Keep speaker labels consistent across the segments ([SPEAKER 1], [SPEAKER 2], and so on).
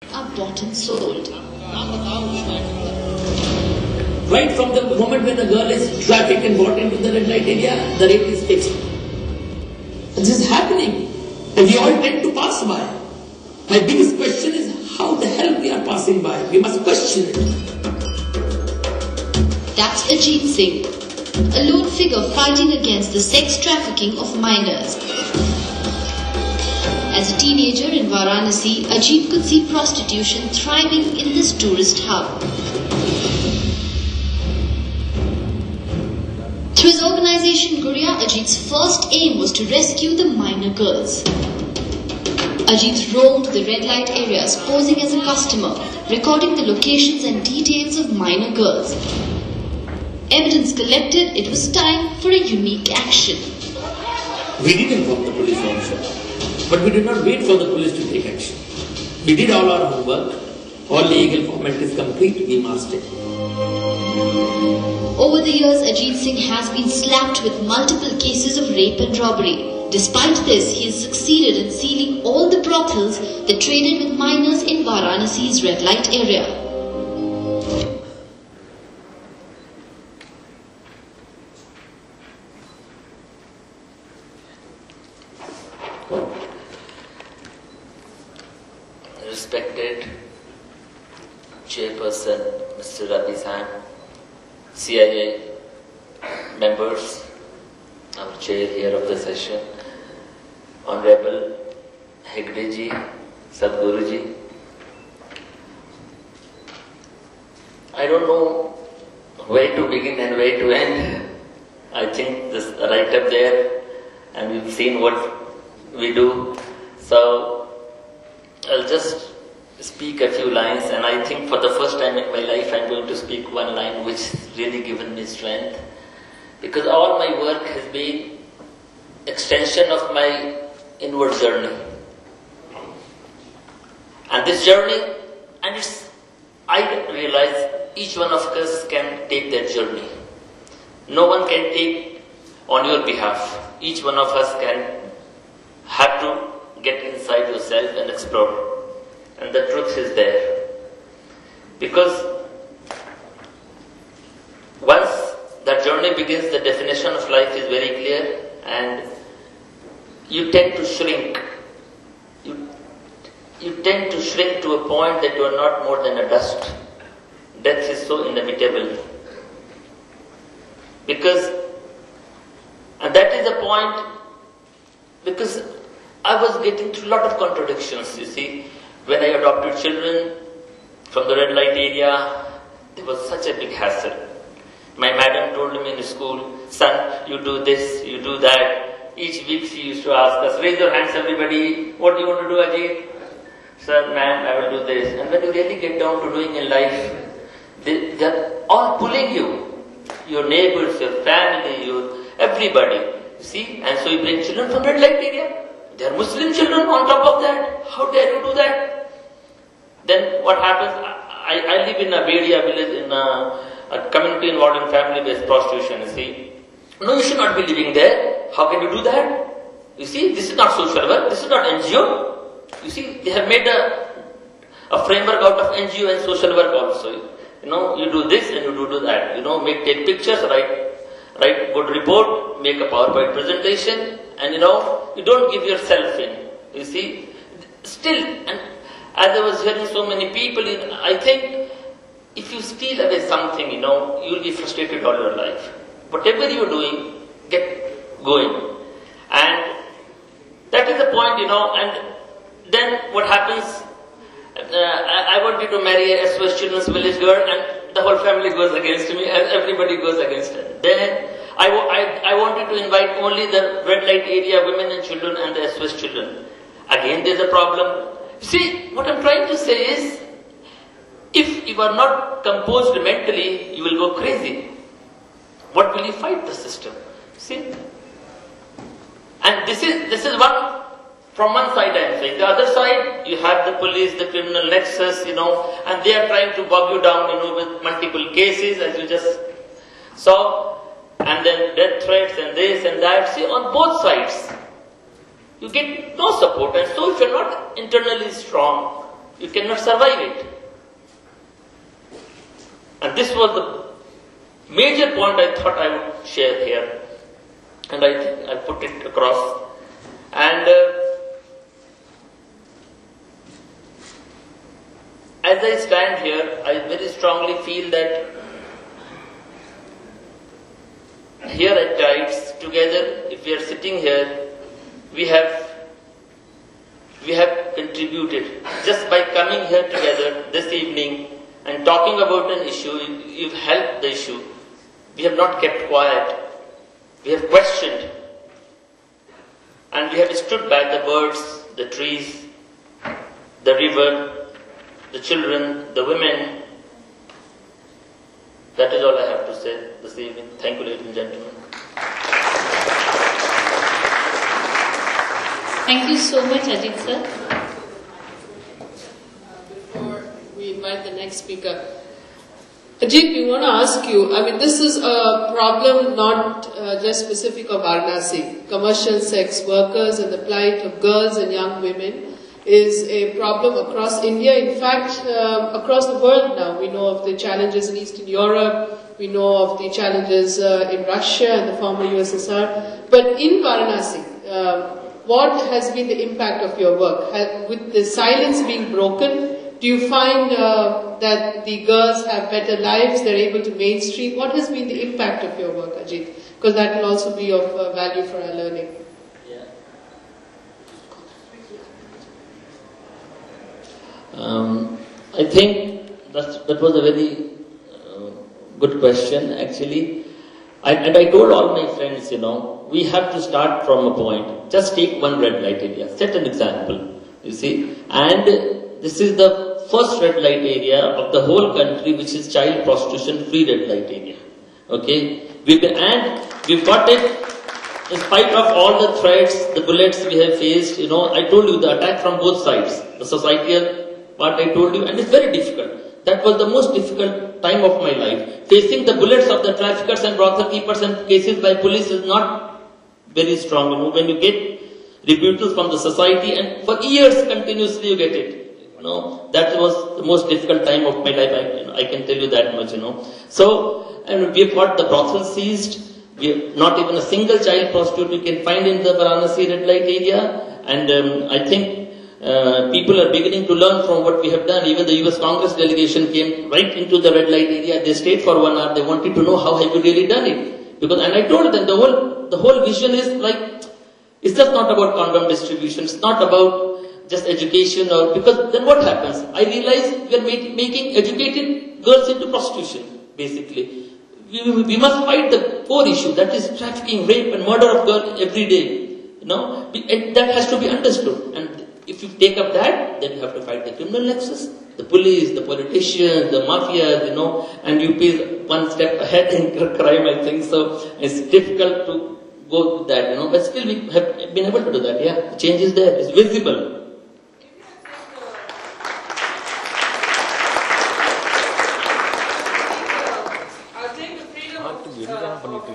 [SPEAKER 1] are bought and sold.
[SPEAKER 2] Right from the moment when the girl is trafficked and brought into the red light area, the rape is fixed. This is happening, and we all tend to pass by. My biggest question is how the hell we are passing by. We must question it.
[SPEAKER 1] That's Ajeet Singh, a lone figure fighting against the sex trafficking of minors. As a teenager in Varanasi, Ajeet could see prostitution thriving in this tourist hub. Through his organization Guriya, Ajeet's first aim was to rescue the minor girls. Ajeet roamed the red light areas posing as a customer, recording the locations and details of minor girls. Evidence collected, it was time for a unique action.
[SPEAKER 2] We did inform the police also, but we did not wait for the police to take action. We did all our homework, all legal formalities complete, we masked it.
[SPEAKER 1] Over the years, Ajeet Singh has been slapped with multiple cases of rape and robbery. Despite this, he has succeeded in sealing all the brothels that traded with minors in Varanasi's red light area.
[SPEAKER 3] Respected Chairperson, Mr. Rabi San, CII members, our chair here of the session, Honorable Hegde ji, Sadhguru ji. I don't know where to begin and where to end. I think this right up there, and we've seen what we do. So I'll just speak a few lines, and I think for the first time in my life I'm going to speak one line which has really given me strength, because all my work has been extension of my inward journey. And this journey, and I realize each one of us can take that journey. No one can take on your behalf. Each one of us have to get inside yourself and explore. And the truth is there. Because once that journey begins, the definition of life is very clear, and you tend to shrink. You tend to shrink to a point that you are not more than a dust. Death is so inevitable. And that is the point, because I was getting through a lot of contradictions, you see. When I adopted children from the red light area, there was such a big hassle. My madam told me in school, son, you do this, you do that. Each week she used to ask us, raise your hands everybody, what do you want to do, Ajeet? Sir, ma'am, I will do this. And when you really get down to doing in life, they're all pulling you. Your neighbors, your family, everybody. You see? And so you bring children from red light area. They are Muslim children on top of that. How dare you do that? Then what happens? I live in a Bedia village, in a community involved in family-based prostitution, you see. No, you should not be living there. How can you do that? You see, this is not social work, this is not NGO. You see, they have made a framework out of NGO and social work also. You know, you do this and you do that. You know, take pictures, write good report, make a PowerPoint presentation, and you don't give yourself in. You see, still, and as I was hearing so many people, I think if you steal away something, you'll be frustrated all your life. Whatever you're doing, get going. And that is the point, and then what happens, I wanted to marry a SOS Children's Village girl, and the whole family goes against me, and everybody goes against her. Then I wanted to invite only the red light area women and children and the SOS children. Again, there's a problem. See, what I'm trying to say is, if you are not composed mentally, you will go crazy. What will you fight the system? See? And this is one, from one side I am saying. The other side, you have the police, the criminal nexus, and they are trying to bog you down, with multiple cases, as you just saw, and then death threats and this and that. See, on both sides, you get no support. And so if you're not internally strong, you cannot survive it. And this was the major point I thought I would share here. And I think I put it across. And as I stand here, I very strongly feel that here at Tides, together, if we are sitting here, we have contributed. Just by coming here together this evening and talking about an issue, you've helped the issue. We have not kept quiet. We have questioned. And we have stood by the birds, the trees, the river, the children, the women. That is all I have to say this evening. Thank you, ladies and gentlemen.
[SPEAKER 1] Thank you so much, Ajeet sir.
[SPEAKER 4] Before we invite the next speaker, Ajeet, we want to ask you, I mean, this is a problem not just specific of Varanasi. Commercial sex workers and the plight of girls and young women is a problem across India. In fact, across the world now. We know of the challenges in Eastern Europe, we know of the challenges in Russia and the former USSR. But in Varanasi, what has been the impact of your work? With the silence being broken, do you find that the girls have better lives, they're able to mainstream? What has been the impact of your work, Ajeet? Because that will also be of value for our learning.
[SPEAKER 3] Yeah. I think that was a very good question, actually. And I told all my friends, we have to start from a point. Just take one red light area. Set an example, you see. And this is the first red light area of the whole country, which is child prostitution free red light area. Okay. We've got it in spite of all the threats, the bullets we have faced. I told you the attack from both sides. The societal part I told you, and it's very difficult. That was the most difficult time of my life. Facing the bullets of the traffickers and brothel keepers and cases by police is not very strong. When you get rebuttal from the society and for years continuously you get it. That was the most difficult time of my life. I can tell you that much. So, and we've got the brothel seized. We have not even a single child prostitute we can find in the Varanasi red light area. And I think people are beginning to learn from what we have done. Even the US Congress delegation came right into the red light area. They stayed for 1 hour. They wanted to know how have you really done it. And I told them the whole vision is like, it's just not about condom distribution. It's not about just education, because then what happens? I realize we are making educated girls into prostitution, basically. We must fight the core issue, that is trafficking, rape and murder of girls every day. That has to be understood. And if you take up that, then you have to fight the criminal nexus, the police, the politicians, the mafias, and UP is one step ahead in crime, I think. So it's difficult to go with that, but still we have been able to do that. Yeah, the change is there, it's visible.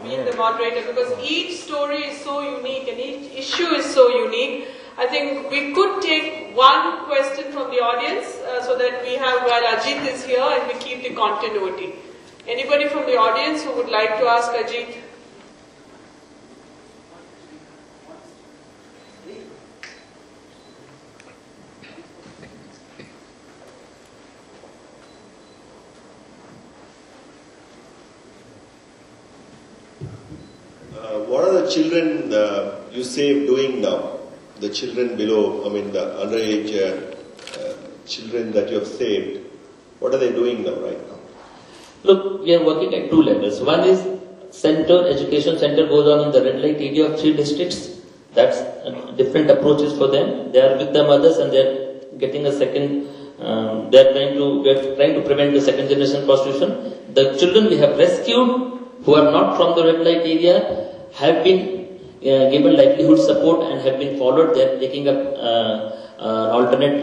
[SPEAKER 4] Being the moderator, because each story is so unique and each issue is so unique. I think we could take one question from the audience so that we have, while Ajeet is here, and we keep the continuity. Anybody from the audience who would like to ask Ajeet?
[SPEAKER 5] What are the children you saved doing now? The children below, the underage children that you have saved, what are they doing now, right now?
[SPEAKER 3] Look, we are working at 2 levels. One is education center goes on in the red light area of 3 districts. That's different approaches for them. They are with the mothers and they are getting a second, we are trying to prevent the second generation prostitution. The children we have rescued who are not from the red light area have been given livelihood support and have been followed. They are taking up alternate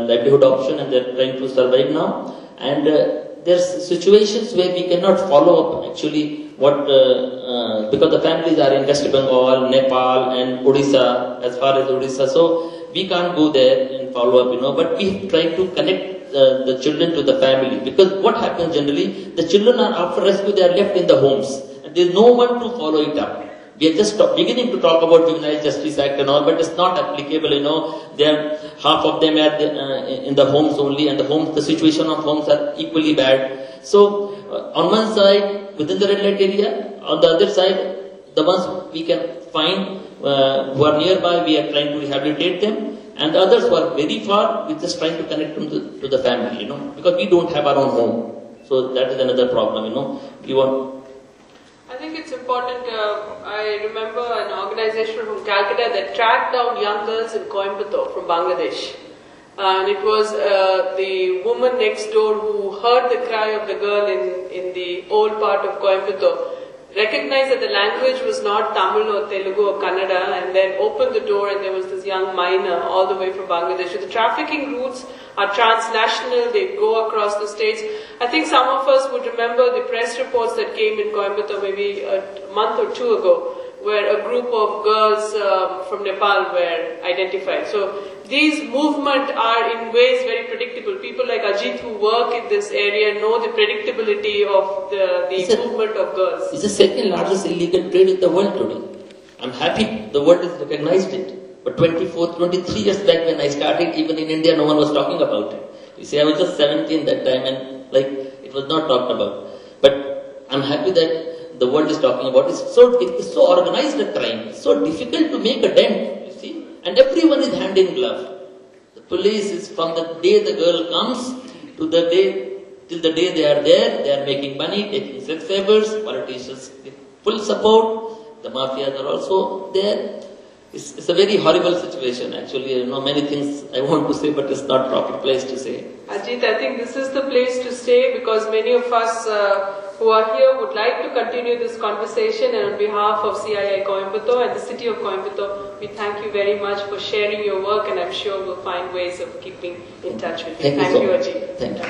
[SPEAKER 3] livelihood option and they are trying to survive now. And there are situations where we cannot follow up actually because the families are in West Bengal, Nepal and Odisha, as far as Odisha. So we can't go there and follow up, but we try to connect the children to the family, because what happens generally, the children are after rescue, they are left in the homes and there is no one to follow it up. We are just beginning to talk about Juvenile Justice Act and all, but it's not applicable, half of them are in the homes only, and the situation of homes are equally bad. So, on one side, within the red light area, on the other side, the ones we can find who are nearby, we are trying to rehabilitate them, and the others who are very far, we're just trying to connect them to the family, because we don't have our own home. So that is another problem,
[SPEAKER 4] I think it's important. I remember an organization from Calcutta that tracked down young girls in Coimbatore from Bangladesh. And it was the woman next door who heard the cry of the girl in the old part of Coimbatore, recognized that the language was not Tamil or Telugu or Kannada, and then opened the door, and there was this young minor all the way from Bangladesh. So the trafficking routes are transnational, they go across the states. I think some of us would remember the press reports that came in Coimbatore maybe a month or two ago, where a group of girls from Nepal were identified. So these movements are in ways very predictable. People like Ajeet who work in this area know the predictability of the movement of girls.
[SPEAKER 3] It's the second largest illegal trade in the world today. I'm happy the world has recognized it. But 23 years back when I started, even in India, no one was talking about it. You see, I was just 17 that time, and it was not talked about. But I'm happy that the world is talking about it. It's so organized a crime. It's so difficult to make a dent, you see. And everyone is hand in glove. The police is from the day the girl comes to the day, till the day they are there, they are making money, taking sex favors, politicians give full support, the mafias are also there. It's a very horrible situation actually. Many things I want to say, but it's not proper place to say.
[SPEAKER 4] Ajeet, I think this is the place to stay, because many of us who are here would like to continue this conversation, and on behalf of CII Coimbatore and the city of Coimbatore, we thank you very much for sharing your work, and I'm sure we'll find ways of keeping in touch with you. Thank you, Ajeet.
[SPEAKER 3] Thank you.